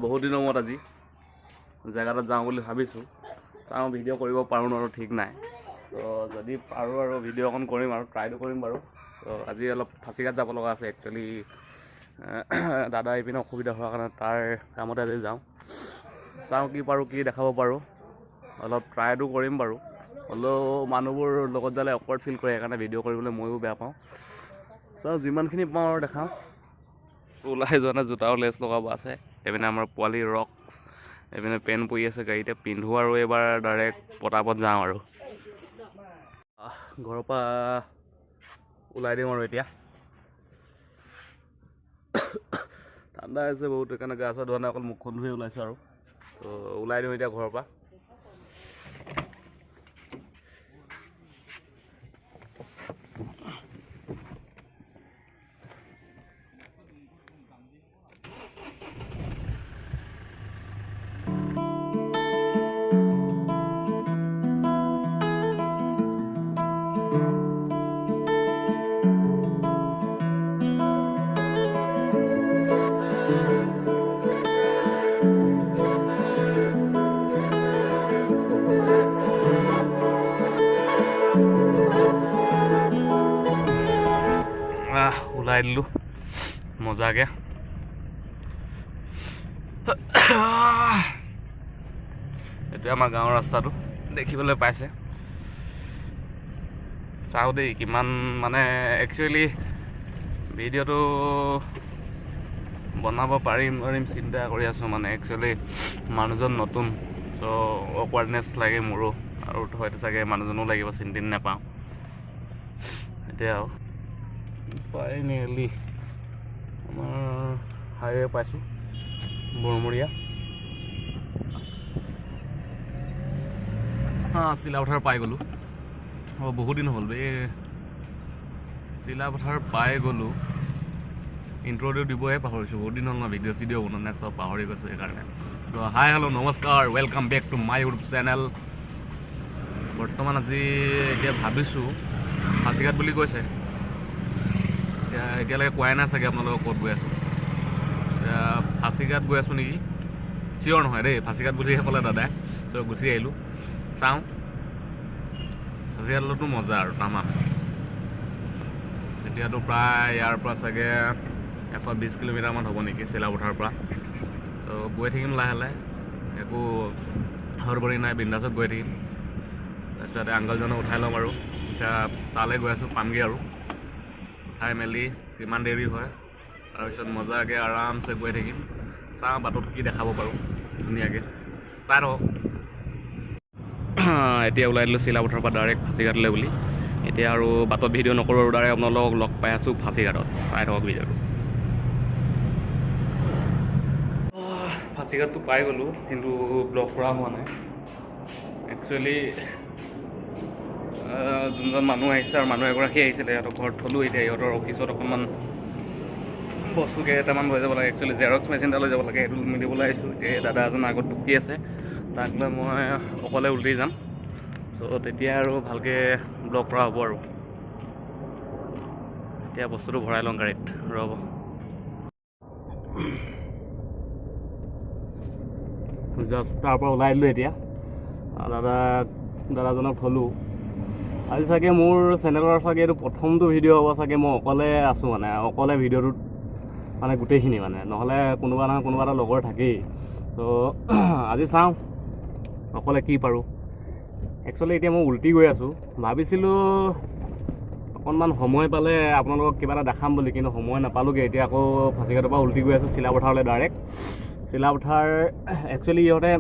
বহুত দিনৰ মূৰত আজি জেগাটাত যাওঁ বুলি ভাবিছোঁ। চাওঁ ভিডিঅ' কৰিব পাৰোঁ নোৱাৰোঁ ঠিক নাই। তো যদি পাৰোঁ আৰু ভিডিঅ' অকণ কৰিম আৰু ট্ৰাইটো কৰিম বাৰু। তো আজি অলপ ফাঁচিঘাট যাব লগা আছে একচুৱেলি। দাদা এইপিনে অসুবিধা হোৱাৰ কাৰণে তাৰ কামতে আজি যাওঁ। চাওঁ কি পাৰোঁ, কি দেখাব পাৰোঁ, অলপ ট্ৰাইটো কৰিম বাৰু। হ'লেও মানুহবোৰ লগত যালে অকৱাৰ্ড ফিল কৰে, সেইকাৰণে ভিডিঅ' কৰিবলৈ ময়ো বেয়া পাওঁ। চাওঁ যিমানখিনি পাওঁ আৰু দেখাওঁ। ওলাই যোৱা নাই, জোতাও লেছ লগাব আছে। এইপিনে আমাৰ পোৱালি ৰক্স, এইপিনে পেন পৰি আছে গাড়ীতে, পিন্ধো আৰু এইবাৰ ডাইৰেক্ট পটাপট যাওঁ আৰু ঘৰৰ পৰা ওলাই দিম আৰু এতিয়া। ঠাণ্ডা হৈছে বহুত, সেইকাৰণে গা চা ধোৱা নাই, অকল মুখখন ধুই ওলাইছোঁ আৰু। তো ওলাই দিওঁ এতিয়া ঘৰৰ পৰা। ওলাই দিলোঁ মজাকে। এইটোৱে আমাৰ গাঁৱৰ ৰাস্তাটো দেখিবলৈ পাইছে। চাওঁ দেই কিমান মানে একচুৱেলি ভিডিঅ'টো বনাব পাৰিম চিন্তা কৰি আছোঁ। মানে একচুৱেলি মানুহজন নতুন, চ' অকৱাৰ্ডনেছ লাগে মোৰো, আৰু হয়তো চাগে মানুহজনো লাগিব, চিনি নাপাওঁ এতিয়া। আৰু ফাইনেলি আমাৰ হাইৱে পাইছোঁ, বৰমূৰীয়া। চিলাপথাৰ পাই গ'লোঁ। বহুত দিন হ'ল এই চিলাপথাৰ পাই গ'লোঁ। ইণ্ট্ৰ'টো দিবহে পাহৰিছোঁ, বহুত দিন হ'ল ন ভিডিঅ' চিডিঅ' বনোৱা নাই, চব পাহৰি গৈছোঁ সেইকাৰণে। ত' হাই হেল্ল' নমস্কাৰ, welcome back to my YouTube channel. বৰ্তমান আজি এতিয়া ভাবিছোঁ ফাঁচিঘাট বুলি কৈছে, এতিয়ালৈকে কোৱাই নাই চাগে আপোনালোকক ক'ত গৈ আছোঁ। এতিয়া ফাঁচিঘাট গৈ আছোঁ নেকি, চিয়'ৰ নহয় দেই, ফাঁচিঘাট বুলিহে ক'লে দাদাই। ত' গুচি আহিলোঁ। চাওঁ, ফাঁচিঘাটতো মজা আৰু তামাম। এতিয়াতো প্ৰায় ইয়াৰ পৰা চাগে 120 কিলোমিটাৰমান হ'ব নেকি চিলাপথাৰৰ পৰা। ত' গৈ থাকিম লাহে লাহে, একো হৰবৰি নাই, বিন্দাছত গৈ থাকিম। তাৰপিছতে আংকলজনক উঠাই ল'ম আৰু এতিয়া তালৈ গৈ আছোঁ, পামগৈ আৰু উঠাই মেলি কিমান দেৰি হয়, তাৰপিছত মজাকৈ আৰামছে গৈ থাকিম। চাওঁ বাটত কি দেখাব পাৰোঁ ধুনীয়াকৈ, চাই থাকক। এতিয়া ওলাই দিলোঁ চিলাপথাৰৰ পৰা ডাইৰেক্ট ফাঁচিঘাটলৈ বুলি। এতিয়া আৰু বাটত ভিডিঅ' নকৰোঁ আৰু ডাইৰেক্ট আপোনালোকক লগ পাই আছোঁ ফাঁচিঘাটত। চাই থাকক ভিডিঅ'টো। ফাঁচিঘাটটো পাই গ'লোঁ, কিন্তু ব্লগ কৰা হোৱা নাই একচুৱেলি। যোনজন মানুহ আহিছে আৰু মানুহ এগৰাকী আহিছিলে, সিহঁতৰ ঘৰত থ'লোঁ। এতিয়া সিহঁতৰ অফিচত অকণমান বস্তু কেইটামান লৈ যাব লাগে, একচুৱেলি জেৰক্স মেচিন এটা লৈ যাব লাগে, সেইটো মিলিবলৈ আহিছোঁ। এতিয়া দাদা এজন আগত বকি আছে, তাক লৈ মই অকলে উলটি যাম। চ' তেতিয়া আৰু ভালকৈ ব্লগ কৰা হ'ব আৰু। এতিয়া বস্তুটো ভৰাই লওঁ গাড়ীত, ৰ'ব। জাষ্ট তাৰ পৰা ওলাই দিলোঁ এতিয়া। দাদাজনক থ'লোঁ। আজি চাগে মোৰ চেনেলৰ চাগে এইটো প্ৰথমটো ভিডিঅ' হ'ব চাগে, মই অকলে আছোঁ মানে, অকলে ভিডিঅ'টোত মানে গোটেইখিনি মানে, নহ'লে কোনোবা নহয় কোনোবা এটা লগৰ থাকেই। ত' আজি চাওঁ অকলে কি পাৰোঁ। একচুৱেলি এতিয়া মই উলটি গৈ আছোঁ, ভাবিছিলোঁ অকণমান সময় পালে আপোনালোকক কিবা এটা দেখাম বুলি, কিন্তু সময় নাপালোঁগৈ। এতিয়া আকৌ ফাঁচিঘাটৰ পৰা উলটি গৈ আছোঁ চিলাপথাৰলৈ ডাইৰেক্ট। চিলাপথাৰ একচুৱেলি ইহঁতে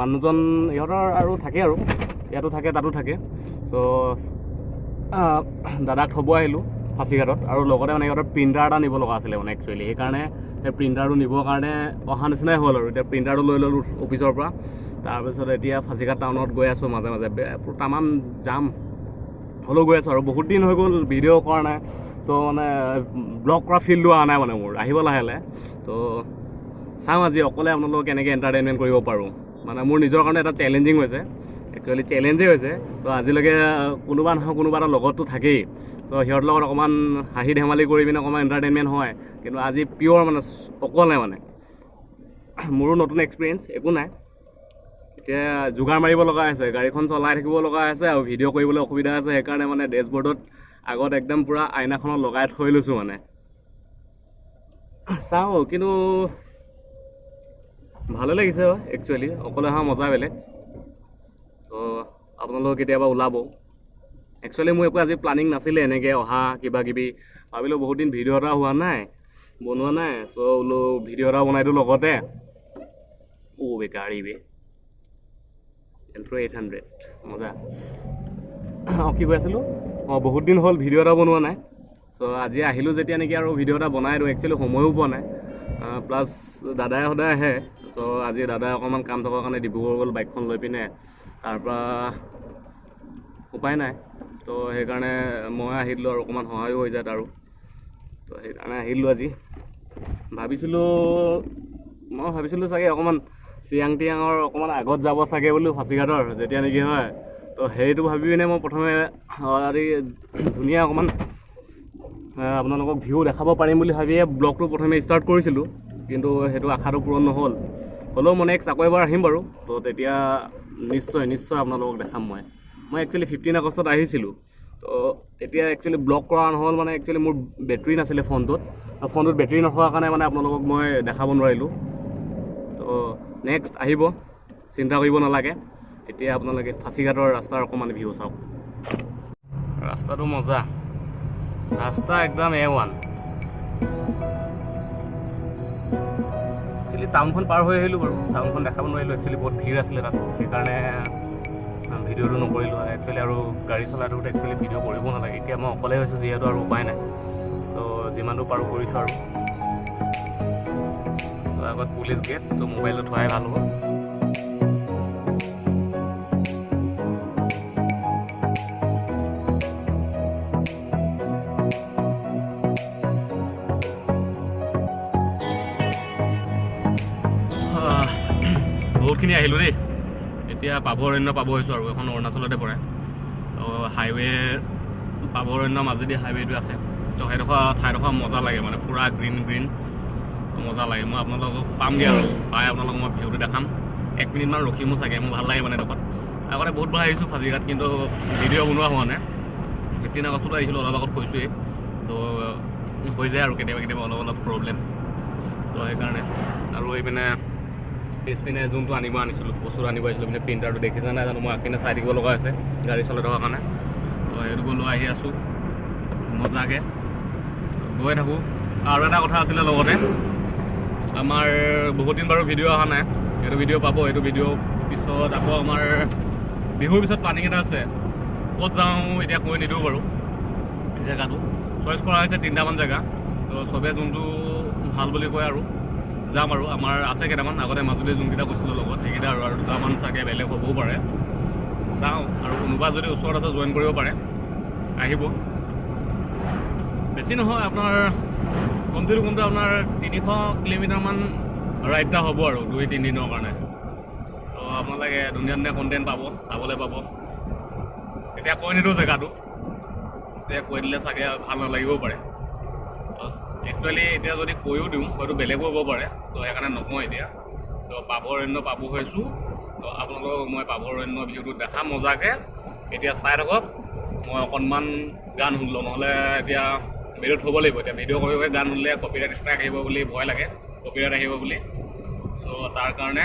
মানুহজন ইহঁতৰ আৰু থাকে আৰু, ইয়াতো থাকে তাতো থাকে। চ' দাদাক থ'ব আহিলোঁ ফাঁচিঘাটত, আৰু লগতে মানে ইহঁতৰ প্ৰিণ্টাৰ এটা নিব লগা আছিলে মানে একচুৱেলি, সেইকাৰণে সেই প্ৰিণ্টাৰটো নিবৰ কাৰণে অহা নিচিনাই হ'ল আৰু। এতিয়া প্ৰিণ্টাৰটো লৈ ল'লোঁ অফিচৰ পৰা। তাৰপিছত এতিয়া ফাঁচিঘাট টাউনত গৈ আছোঁ, মাজে মাজে তামাম যাম হ'লেও গৈ আছোঁ আৰু। বহুত দিন হৈ গ'ল ভিডিঅ' কৰা নাই, তো মানে ব্লগ কৰা ফিল্ডটো অহা নাই মানে মোৰ, আহিব লাহে লাহে। তো চাওঁ আজি অকলে আপোনালোকক কেনেকৈ এণ্টাৰটেইনমেণ্ট কৰিব পাৰোঁ। মানে মোৰ নিজৰ কাৰণে এটা চেলেঞ্জিং হৈছে, একচুৱেলি চেলেঞ্জেই হৈছে। তো আজিলৈকে কোনোবা নহয় কোনোবা এটা লগততো থাকেই, তো সিহঁতৰ লগত অকণমান হাঁহি ধেমালি কৰি পিনে অকণমান এণ্টাৰটেইনমেণ্ট হয়। কিন্তু আজি পিয়'ৰ মানে অকলে মানে মোৰো নতুন এক্সপিৰিয়েঞ্চ একো নাই এতিয়া যোগাৰ মাৰিব লগা আছে গাড়ীখন চলাই থাকিব লগা আছে আৰু ভিডিঅ' কৰিবলৈ অসুবিধা আছে সেইকাৰণে মানে ডেছবৰ্ডত আগত একদম পূৰা আইনাখনত লগাই থৈ লৈছোঁ মানে চাওঁ কিন্তু ভালে লাগিছে একচুৱেলি অকলে অহা মজা বেলেগ তো আপোনালোক কেতিয়াবা ওলাব একচুৱেলি মোৰ একো আজি প্লানিং নাছিলে এনেকৈ অহা কিবা কিবি ভাবিলোঁ বহুত দিন ভিডিঅ' এটা হোৱা নাই বনোৱা নাই চ' বোলো ভিডিঅ' এটা বনাই দিওঁ লগতে গাড়ী এল্ট্ৰ 800 মজা কি কৈ আছিলোঁ বহুত দিন হ'ল ভিডিঅ' এটা বনোৱা নাই চ' আজি আহিলোঁ যেতিয়া নেকি আৰু ভিডিঅ' এটা বনাই দিওঁ একচুৱেলি সময়ো পোৱা নাই প্লাছ দাদাই সদায় আহে চ' আজি দাদাই অকণমান কাম থকাৰ কাৰণে ডিব্ৰুগড় গ'ল বাইকখন লৈ পিনে তাৰপৰা উপায় নাই তো সেইকাৰণে মই আহিলোঁ আৰু অকণমান সহায়ো হৈ যায় আৰু তো সেইকাৰণে আহিলোঁ আজি মই ভাবিছিলোঁ চাগে অকণমান চিয়াং টিয়াঙৰ অকণমান আগত যাব চাগে বোলো ফাঁচিঘাটৰ যেতিয়া নেকি হয় তো সেইটো ভাবি পিনে মই প্ৰথমে ধুনীয়া অকণমান আপোনালোকক ভিউ দেখাব পাৰিম বুলি ভাবিয়ে ব্লগটো প্ৰথমে ষ্টাৰ্ট কৰিছিলোঁ কিন্তু সেইটো আশাটো পূৰণ নহ'ল হ'লেও মই নেক্সট আকৌ এবাৰ আহিম বাৰু তো তেতিয়া নিশ্চয় আপোনালোকক দেখাম মই একচুৱেলি 15 আগষ্টত আহিছিলোঁ তো তেতিয়া একচুৱেলি ব্লগ কৰা নহ'ল মানে একচুৱেলি মোৰ বেটেৰী নাছিলে ফোনটোত বেটেৰী নথকাৰ কাৰণে মানে আপোনালোকক মই দেখাব নোৱাৰিলোঁ তো নেক্সট আহিব চিন্তা কৰিব নালাগে এতিয়া আপোনালোকে ফাঁচিঘাটৰ ৰাস্তাৰ অকণমান ভিউ চাওক ৰাস্তাটো মজা ৰাস্তা একদম A1 একচুৱেলি টাউনখন পাৰ হৈ আহিলোঁ বাৰু টাউনখন দেখাব নোৱাৰিলোঁ একচুৱেলি বহুত ভিৰ আছিলে তাত সেইকাৰণে ভিডিঅ'টো নকৰিলোঁ একচুৱেলি আৰু গাড়ী চলাই থাকোঁতে একচুৱেলি ভিডিঅ' কৰিব নালাগে এতিয়া মই অকলে হৈছোঁ যিহেতু আৰু উপায় নাই ত' যিমানটো পাৰোঁ কৰিছোঁ আৰু তো আগত পুলিচ গেট তো মোবাইলটো থোৱাই ভাল হ'ব বহুতখিনি আহিলোঁ দেই এতিয়া পাভ অৰণ্য পাব হৈছোঁ আৰু এখন অৰুণাচলতে পৰে তো হাইৱে পাভ অৰণ্য মাজেদি হাইৱেটো আছে তো সেইডোখৰ ঠাইডোখৰ মজা লাগে মানে পূৰা গ্ৰীণ মজা লাগে মই আপোনালোকক পামগৈ আৰু পাই আপোনালোকক মই ভিউটো দেখাম 1 মিনিটমান ৰখিমো চাগে মোৰ ভাল লাগে মানে এডোখৰত আগতে বহুত বাৰ আহিছোঁ ফাঁচিঘাট কিন্তু ভিডিঅ' বনোৱা হোৱা নাই 15 আগষ্টতো আহিছিলোঁ অলপ আগত কৈছোঁৱেই তো হৈ যায় আৰু কেতিয়াবা অলপ প্ৰব্লেম তো সেইকাৰণে আৰু এইপিনে পিছপিনে যোনটো আনিছিলোঁ বস্তু আনিব আহিছিলোঁ পিনে প্ৰিণ্টাৰটো দেখিছে নাই জানো মই আগপিনে চাই থাকিব লগা আছে গাড়ী চলাই থকাৰ কাৰণে তো সেইটো লৈ আহি আছোঁ মজাকৈ গৈ থাকোঁ আৰু এটা কথা আছিলে লগতে আমাৰ বহুত দিন বাৰু ভিডিঅ' অহা নাই সেইটো ভিডিঅ' পাব সেইটো ভিডিঅ' পিছত আকৌ আমাৰ বিহুৰ পিছত প্লানিং এটা আছে ক'ত যাওঁ এতিয়া কৈ নিদিওঁ বাৰু জেগাটো চইচ কৰা হৈছে 3টামান জেগা তো চবে যোনটো ভাল বুলি কয় আৰু যাম আৰু আমাৰ আছে কেইটামান আগতে মাজুলী যোনকেইটা কৈছিলোঁ লগত সেইকেইটা আৰু 2টামান চাগে বেলেগ হ'বও পাৰে যাওঁ আৰু কোনোবা যদি ওচৰত আছে জইন কৰিব পাৰে আহিব বেছি নহয় আপোনাৰ কমটো আপোনাৰ 300 কিলোমিটাৰমান ৰাইড এটা হ'ব আৰু 2-3 দিনৰ কাৰণে তো আপোনালোকে ধুনীয়া কণ্টেণ্ট পাব চাবলৈ পাব এতিয়া কৈ নিদিওঁ জেগাটো এতিয়া কৈ দিলে চাগে ভাল নালাগিবও পাৰে একচুৱেলি এতিয়া যদি কৈও দিওঁ হয়তো বেলেগো হ'ব পাৰে তো সেইকাৰণে নকওঁ এতিয়া তো পাভ অৰণ্য পাব হৈছোঁ তো আপোনালোকক মই পাভ অৰণ্য ভিউটো দেখাম মজাকৈ এতিয়া চাই থাকক মই অকণমান গান শুনিলোঁ নহ'লে এতিয়া ভিডিঅ'ত থ'ব লাগিব এতিয়া ভিডিঅ' কৰি গান শুনিলে কপিৰাইট ষ্ট্ৰাইক আহিব বুলি ভয় লাগে কপিৰাইট আহিব বুলি চ' তাৰ কাৰণে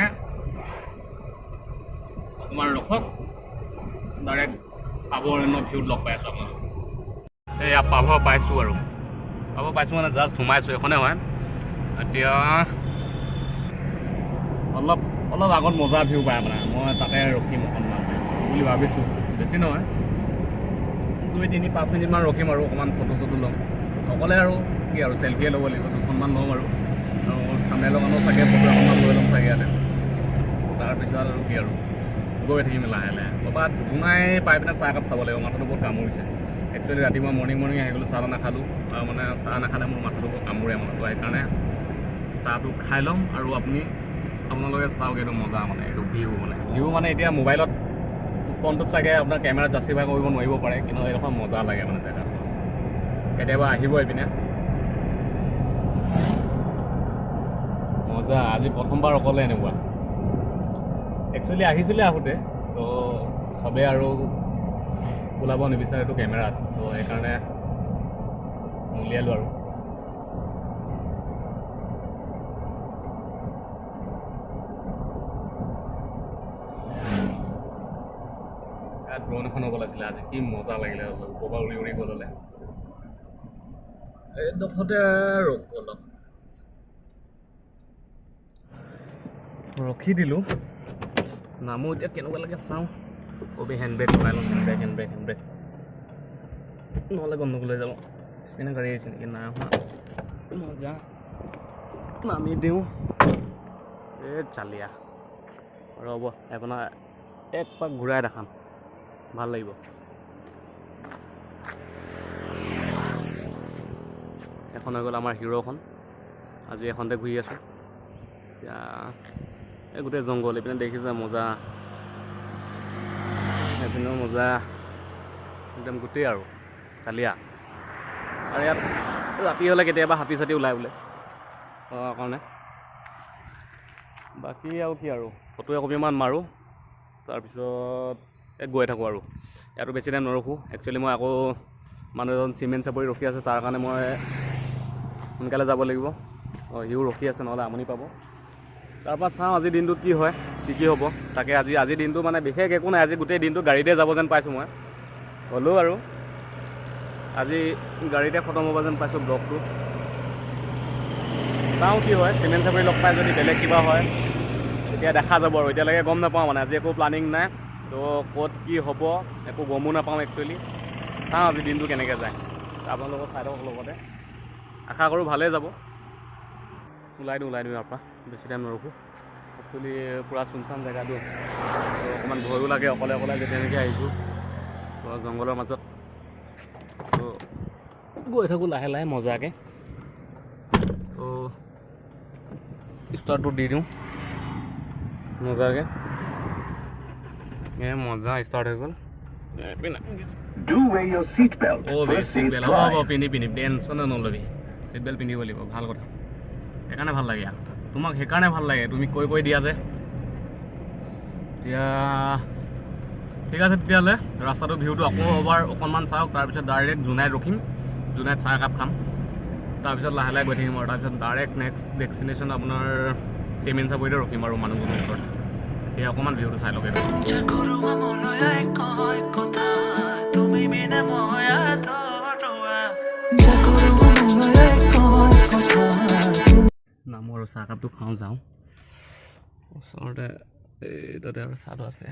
অকণমান ৰখক ডাইৰেক্ট পাভ অৰণ্য ভিউত লগ পাই আছোঁ আপোনালোক এয়া পাভ পাইছোঁ আৰু পাভ পাইছোঁ মানে জাষ্ট সোমাইছোঁ এখনে হয় এতিয়া অলপ আগত মজা ভিউ পায় মানে মই তাতে ৰখিম অকণমান বুলি ভাবিছোঁ বেছি নহয় 2-5 মিনিটমান ৰখিম আৰু অকণমান ফটো চটো ল'ম অকলে আৰু কি আৰু চেল্ফিয়ে ল'ব লাগিব 2খনমান ল'ম আৰু থাম্বনেইলৰ কাৰণেও চাগে ফটো অকণমান লৈ ল'ম চাগে ইয়াতে তাৰপিছত আৰু কি আৰু গৈ থাকিম লাহে ক'ৰবাত জোনাই পাই পিনে চাহ একাপ খাব লাগিব মাথাটো বহুত কামুৰিছে একচুৱেলি ৰাতিপুৱা মৰ্ণিং আহি গ'লোঁ চাহ নাখালোঁ আৰু মানে চাহ নাখালে মোৰ মাথাটো বহুত কামুৰে মানে তো সেইকাৰণে চাহটো খাই ল'ম আৰু আপোনালোকে চাওক এইটো মজা মানে এইটো ভিউ মানে এতিয়া মোবাইলত ফোনটোত চাগে আপোনাৰ কেমেৰাত জাষ্টিফাই কৰিব নোৱাৰিব পাৰে কিন্তু এইডোখৰ মজা লাগে মানে জেগাটো কেতিয়াবা আহিব এইপিনে মজা আজি প্ৰথমবাৰ অকলে এনেকুৱা একচুৱেলি আহিছিলে আহোঁতে তো চবেই আৰু ওলাব নিবিচাৰেতো কেমেৰাত তো সেইকাৰণে উলিয়ালোঁ আৰু ড্ৰোন এখন হ'ব লাগিছিলে আজি কি মজা লাগিলে ওপৰৰ পৰা উৰি উৰি গ'ললে এইডোখৰতে ৰখোঁ অলপ ৰখি দিলোঁ নামো এতিয়া কেনেকুৱা লাগে চাওঁ কবি হেণ্ড ব্ৰেক লগাই লওঁ হেণ্ড ব্ৰেক নহ'লে গণ্ডগোল হৈ যাব স্পিনে গাড়ী আহিছে নেকি নাই অহা মজা নামি দিওঁ এই চালিয়া ৰ'ব আপোনাৰ এক পাক ঘূৰাই দেখাম ভাল লাগিব এখন হৈ গ'ল আমাৰ হিৰ'খন আজি এখনতে ঘূৰি আছোঁ এতিয়া এই গোটেই জংঘল এইপিনে দেখিছে মজা সেইপিনেও মজা একদম গোটেই আৰু চালিয়া আৰু ইয়াত ৰাতি হ'লে কেতিয়াবা হাতী চাতি ওলাই বোলে কাৰণে বাকী আৰু কি আৰু ফটো একপিমান মাৰোঁ তাৰপিছত গৈ থাকোঁ আৰু ইয়াতো বেছি টাইম নৰখোঁ একচুৱেলি মই আকৌ মানুহ এজন চিমেণ্ট চাপৰি ৰখি আছে তাৰ কাৰণে মই সোনকালে যাব লাগিব সিও ৰখি আছে নহ'লে আমনি পাব তাৰপৰা চাওঁ আজিৰ দিনটোত কি হয় কি হ'ব তাকে আজিৰ দিনটো মানে বিশেষ একো নাই আজি গোটেই দিনটো গাড়ীতে যাব যেন পাইছোঁ মই হ'লেও আৰু আজি গাড়ীতে খতম হ'ব যেন পাইছোঁ ব্লগটো চাওঁ কি হয় চিমেণ্ট চাপৰি লগ পাই যদি বেলেগ কিবা হয় তেতিয়া দেখা যাব আৰু এতিয়ালৈকে গম নাপাওঁ মানে আজি একো প্লানিং নাই তো ক'ত কি হ'ব একো গমো নাপাওঁ একচুৱেলি চাওঁ আজি দিনটো কেনেকৈ যায় আপোনালোকৰ চাই থাকক লগতে আশা কৰোঁ ভালেই যাব ওলাই দিওঁ ইয়াৰ পৰা বেছি টাইম নৰখোঁ একচুৱেলি পূৰা চুনচান জেগাটো তো অকণমান ভয়ো লাগে অকলে যেতিয়া এনেকৈ আহিছোঁ তো জংঘলৰ মাজত তো গৈ থাকোঁ লাহে লাহে মজাকৈ তো ষ্টাৰ্টটো দি দিওঁ মজাকৈ মজা ষ্টাৰ্ট হৈ গ'ল পিন্ধি টেনশ্যনে নল'বি চিট বেল্ট পিন্ধিব লাগিব ভাল কথা সেইকাৰণে ভাল লাগে তোমাক সেইকাৰণে ভাল লাগে তুমি কৈ দিয়া যে এতিয়া ঠিক আছে তেতিয়াহ'লে ৰাস্তাটো ভিউটো আকৌ এবাৰ অকণমান চাওক তাৰপিছত ডাইৰেক্ট জোনাইত ৰখিম জোনাইত চাহ একাপ খাম তাৰপিছত লাহে লাহে গৈ থাকিম আৰু তাৰপিছত ডাইৰেক্ট নেক্সট ডেষ্টিনেশ্যন আপোনাৰ চিমেণ্ট চাপৰিতে ৰখিম আৰু মানুহজনৰ ওচৰত এতিয়া অকণমান ভিউটো চাই লওক নামো আৰু চাহকাপটো খাওঁ যাওঁ ওচৰতে এই তাতে আৰু চাহটো আছে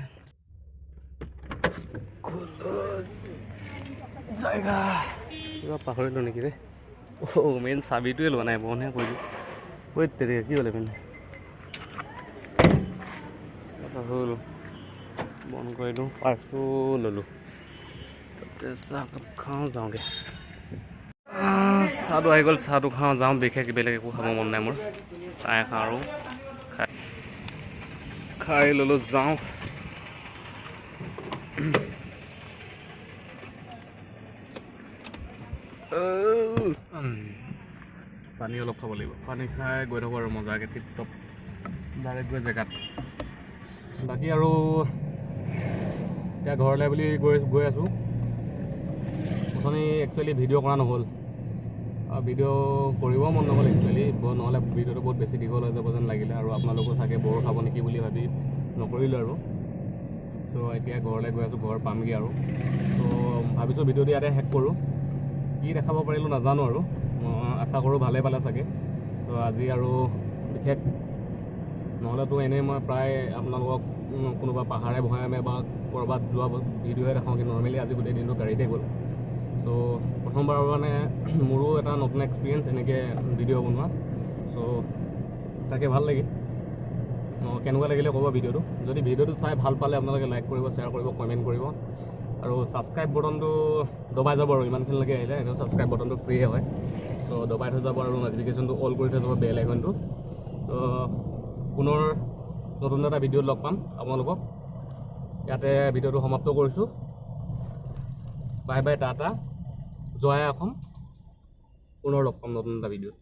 জেগা কিবা পাহৰিলোঁ নেকি ৰে মেইন চাবিটোৱে লোৱা নাই বনহে কৰিলোঁ ঐ তেৰি কি হ'লে পিনে হ'ল বন্ধ কৰিলোঁ পাৰ্চটো ল'লোঁ তাতে চাহকাপ খাওঁ যাওঁগৈ চাহটো আহি গ'ল চাহটো খাওঁ যাওঁ বিশেষ বেলেগ একো খাব মন নাই মোৰ চাহ খাওঁ আৰু খাই ল'লোঁ যাওঁ পানী অলপ খাব লাগিব পানী খাই গৈ থাকোঁ আৰু মজাকৈ টিপ টপ ডাইৰেক্ট গৈ জেগাত বাকী আৰু এতিয়া ঘৰলৈ বুলি গৈ আছোঁ অথনি একচুৱেলি ভিডিঅ' কৰা নহ'ল ভিডিঅ' কৰিব মন নগ'ল একচুৱেলি নহ'লে ভিডিঅ'টো বহুত বেছি দীঘল হৈ যাব যেন লাগিলে আৰু আপোনালোকো চাগে বৰ খাব নেকি বুলি ভাবি নকৰিলোঁ আৰু ত' এতিয়া ঘৰলৈ গৈ আছোঁ ঘৰ পামগৈ আৰু ত' ভাবিছোঁ ভিডিঅ'টো ইয়াতে শেষ কৰোঁ কি দেখাব পাৰিলোঁ নাজানো আৰু আশা কৰোঁ ভালেই পালে চাগে ত' আজি আৰু বিশেষ নহ'লেতো এনেই মই প্ৰায় আপোনালোকক কোনোবা পাহাৰে ভৈয়ামে বা ক'ৰবাত যোৱা ভিডিঅ'হে দেখাওঁ কিন্তু নৰ্মেলি আজি গোটেই দিনটো গাড়ীতে গ'ল চ' প্ৰথমবাৰৰ মানে মোৰো এটা নতুন এক্সপিৰিয়েঞ্চ এনেকৈ ভিডিঅ' বনোৱা চ' তাকে ভাল লাগিল কেনেকুৱা লাগিলে ক'ব ভিডিঅ'টো যদি ভিডিঅ'টো চাই ভাল পালে আপোনালোকে লাইক কৰিব শ্বেয়াৰ কৰিব কমেণ্ট কৰিব আৰু ছাবস্ক্ৰাইব বটনটো দবাই যাব আৰু ইমানখিনিলৈকে আহিলে এনেও ছাবস্ক্ৰাইব বটনটো ফ্ৰীয়ে হয় ত' দবাই থৈ যাব আৰু ন'টিফিকেশ্যনটো অল কৰি থৈ যাব বেল আইকনটো ত' পুনৰ নতুন এটা ভিডিঅ'ত লগ পাম আপোনালোকক ইয়াতে ভিডিঅ'টো সমাপ্ত কৰিছোঁ বাই বাই টাটা জয় অসম পুনৰ লগ পাম নতুন এটা ভিডিঅ'ত